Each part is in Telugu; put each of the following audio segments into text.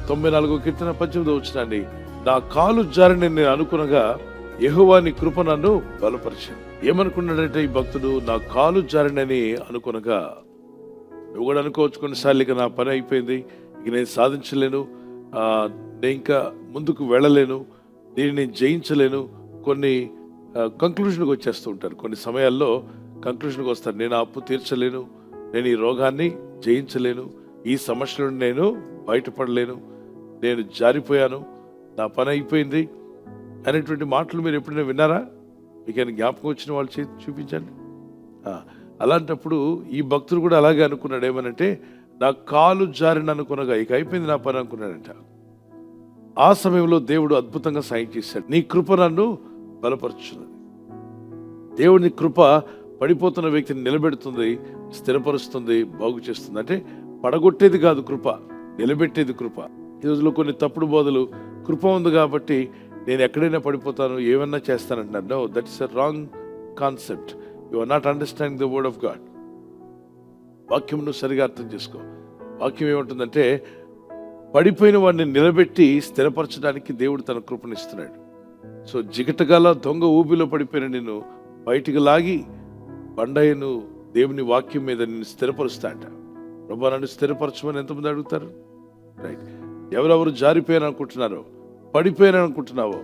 94 కీర్తన 18వ వచనాన్ని, నా కాలు జారిని నేను అనుకునగా యెహోవా నీ కృప నన్ను బలపరిచింది. ఏమనుకున్నాడంటే ఈ భక్తుడు, నా కాలు జారినని అనుకునగా. నువ్వు కూడా అనుకోవచ్చు కొన్నిసార్లు, ఇక నా పని అయిపోయింది, ఇక నేను సాధించలేను, నేను ఇంకా ముందుకు వెళ్ళలేను, దీన్ని నేను జయించలేను, కొన్ని కంక్లూషన్కి వచ్చేస్తూ ఉంటారు. కొన్ని సమయాల్లో కంక్లూషన్కి వస్తారు, నేను ఆ అప్పు తీర్చలేను, నేను ఈ రోగాన్ని జయించలేను, ఈ సమస్య నుండి నేను బయటపడలేను, నేను జారిపోయాను, నా పని అయిపోయింది అనేటువంటి మాటలు మీరు ఎప్పుడైనా విన్నారా? మీకు జ్ఞాపకం వచ్చిన వాళ్ళు చేతి చూపించండి. అలాంటప్పుడు ఈ భక్తుడు కూడా అలాగే అనుకున్నాడు. ఏమనంటే, నా కాలు జారిన అనుకునగా, ఇక అయిపోయింది నా పని అనుకున్నాడంట. ఆ సమయంలో దేవుడు అద్భుతంగా సాయం చేశాడు. నీ కృప నన్ను బలపరుచున్నది. దేవుని కృప పడిపోతున్న వ్యక్తిని నిలబెడుతుంది, స్థిరపరుస్తుంది, బాగు చేస్తుంది. అంటే పడగొట్టేది కాదు కృప, నిలబెట్టేది కృప. ఈ రోజులో కొన్ని తప్పుడు బోధలు, కృప ఉంది కాబట్టి నేను ఎక్కడైనా పడిపోతాను, ఏమన్నా చేస్తానంటున్నాను. No, that is a wrong concept. You are not understanding the word of God. వాక్యం నువ్వు సరిగా అర్థం చేసుకో. వాక్యం ఏమంటుందంటే, పడిపోయిన వాడిని నిలబెట్టి స్థిరపరచడానికి దేవుడు తన కృపనిస్తున్నాడు. సో జిగటగాల దొంగ ఊబిలో పడిపోయిన నిన్ను బయటికి లాగి బండయ్యను దేవుని వాక్యం మీద నిన్ను స్థిరపరుస్తాట. ప్రభా నన్ను స్థిరపరచమని ఎంతమంది అడుగుతారు? రైట్. ఎవరెవరు జారిపోయాను అనుకుంటున్నారో, పడిపోయాను అనుకుంటున్నావో,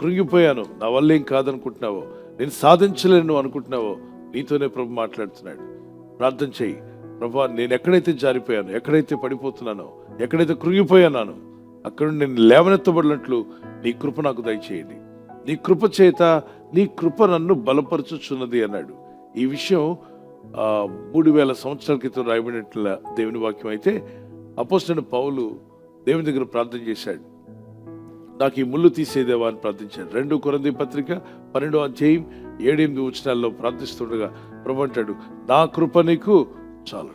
కృంగిపోయాను, నా వల్ల ఏం కాదనుకుంటున్నావో, నేను సాధించలేను అనుకుంటున్నావో, నీతోనే ప్రభు మాట్లాడుతున్నాడు. ప్రార్థన చెయ్యి. ప్రభా, నేను ఎక్కడైతే జారిపోయాను, ఎక్కడైతే పడిపోతున్నానో, ఎక్కడైతే కృంగిపోయాను, అక్కడ నేను లేవనెత్తబడినట్లు నీ కృప నాకు దయచేయండి. నీ కృప చేత, నీ కృప నన్ను బలపరచుచున్నది అన్నాడు. ఈ విషయం 3000 సంవత్సరాల క్రితం రాయబడినట్ల దేవుని వాక్యం అయితే, అపోస్తలుడైన పౌలు దేవుని దగ్గర ప్రార్థన చేశాడు. నాకు ఈ ముళ్ళు తీసేదేవా అని ప్రార్థించాడు. 2 కొరింథీ పత్రిక 12వ అధ్యాయం 7-8 వచనాల్లో ప్రార్థిస్తుండగా ప్రభు అంటాడు, నా కృప నీకు చాలు,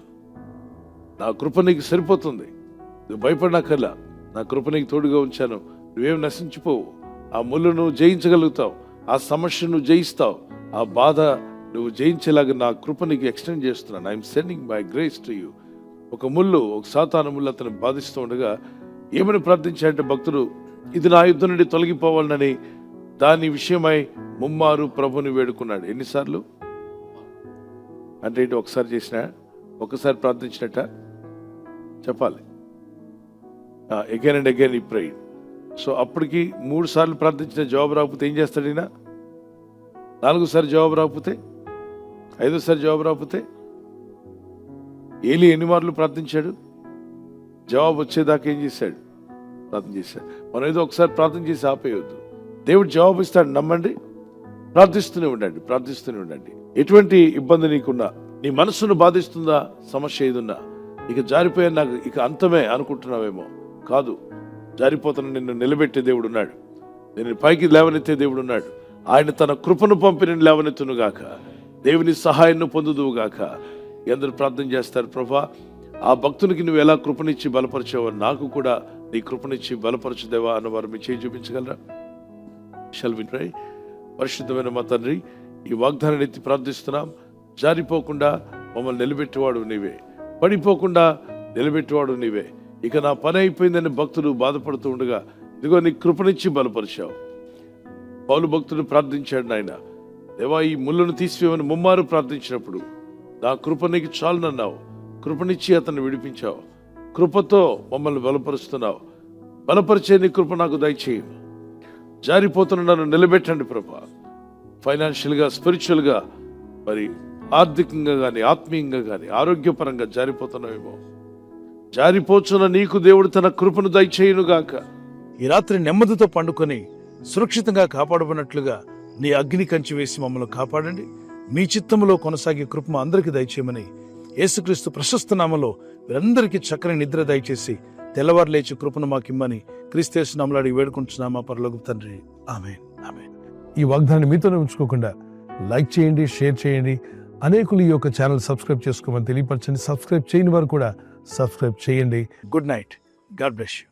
నా కృప నీకు సరిపోతుంది, నువ్వు భయపడినాకల్లా నా కృప నీకు తోడుగా ఉంచాను, నువ్వేం నశించిపోవు, ఆ ముళ్ళు నువ్వు జయించగలుగుతావు, ఆ సమస్య నువ్వు జయిస్తావు, ఆ బాధ నువ్వు జయించేలాగా నా కృప నీకు ఎక్స్టెండ్ చేస్తున్నాను. I'm sending my grace to you. ఒక ముళ్ళు, ఒక సాతాను ముళ్ళు అతను బాధిస్తూ ఉండగా ఏమని ప్రార్థించాడంటే భక్తుడు, ఇది నా యుద్ధం నుండి తొలగిపోవాలని దాని విషయమై ముమ్మారు ప్రభుని వేడుకున్నాడు. ఎన్నిసార్లు అంటే ఏంటి? ఒకసారి చేసిన, ఒకసారి ప్రార్థించినట్ట చెప్పాలి. అగైన్ అండ్ అగైన్ ఈ ప్రేయర్. సో అప్పటికి 3 సార్లు ప్రార్థించిన జవాబు రాకపోతే ఏం చేస్తాడు ఈయన? 4వ సారి జవాబు రాకపోతే, 5వ సారి జవాబు రాకపోతే? ఏలీ ఎన్ని మార్లు ప్రార్థించాడు? జవాబు వచ్చేదాకా ఏం చేశాడు? ప్రార్థన చేశాడు. మనం ఏదో ఒకసారి ప్రార్థన చేసి ఆపేయొద్దు. దేవుడు జవాబు ఇస్తాడు, నమ్మండి, ప్రార్థిస్తూనే ఉండండి, ప్రార్థిస్తూనే ఉండండి. ఎటువంటి ఇబ్బంది నీకున్నా, నీ మనస్సును బాధిస్తుందా సమస్య ఏదున్నా, ఇక జారిపోయాను, నాకు ఇక అంతమే అనుకుంటున్నావేమో, కాదు. జారిపోతున్న నిన్ను నిలబెట్టే దేవుడు ఉన్నాడు, నిన్ను పైకి లేవనెత్తే దేవుడు ఉన్నాడు. ఆయన తన కృపను పంపి నిన్ను లేవనెత్తును గాక, దేవుని సహాయాన్ని పొందుదువుగాక. ఎందరూ ప్రార్థన చేస్తారు, ప్రభా ఆ భక్తునికి నువ్వు ఎలా కృపనిచ్చి బలపరిచావో నాకు కూడా నీ కృపనిచ్చి బలపరచుదేవా అన్నవారు మీ చేయి చూపించగలరా? షల్ వి ప్రే? పరిశుద్ధమైన మా తండ్రి, ఈ వాగ్దానాన్ని ఎత్తి ప్రార్థిస్తున్నాం. జారిపోకుండా మమ్మల్ని నిలబెట్టేవాడు నీవే, పడిపోకుండా నిలబెట్టేవాడు నీవే. ఇక నా పని అయిపోయిందని భక్తుడు బాధపడుతూ ఉండగా ఇదిగో నీ కృపనిచ్చి బలపరిచావు. పౌలు భక్తుడు ప్రార్థించాడు, నాయన దేవా ఈ ముళ్ళను తీసివేయమని ముమ్మారు ప్రార్థించినప్పుడు నా కృప నీకు చాలునన్నావు, కృపనిచ్చి అతన్ని విడిపించావు, కృపతో మమ్మల్ని బలపరుస్తున్నావు. బలపరిచే నీ కృప నాకు దయచేయి. జారిపోతున్న నన్ను నిలబెట్టండి ప్రభా. ఫైనాన్షియల్గా, స్పిరిచువల్గా, మరి ఆర్థికంగా కానీ, ఆత్మీయంగా కానీ, ఆరోగ్యపరంగా జారిపోతున్నావేమో, జారిపోచున్న నీకు దేవుడు తన కృపను దయచేయునుగాక. ఈ రాత్రి నెమ్మదితో పండుకొని సురక్షితంగా కాపాడబడినట్లుగా నీ అగ్ని కంచి వేసి మమ్మల్ని కాపాడండి. మీ చిత్తములో కొనసాగే కృప అందరికీ దయచేయమని యేసుక్రీస్తు ప్రశస్త నామములో వీరందరికీ చక్కని నిద్ర దయచేసి తెల్లవారు లేచి కృపను మాకిమ్మని క్రీస్తు నామములో అడిగి వేడుకుంటున్నామా పరలోకపు తండ్రి, ఆమేన్, ఆమేన్. ఈ వాగ్దానాన్ని మీతోనే ఉంచుకోకుండా లైక్ చేయండి, షేర్ చేయండి. అనేకులు ఈ యొక్క ఛానల్ సబ్స్క్రైబ్ చేసుకోమని తెలియపరచండి. సబ్స్క్రైబ్ చేయని వారు కూడా సబ్స్క్రైబ్ చేయండి. Good night. God bless you.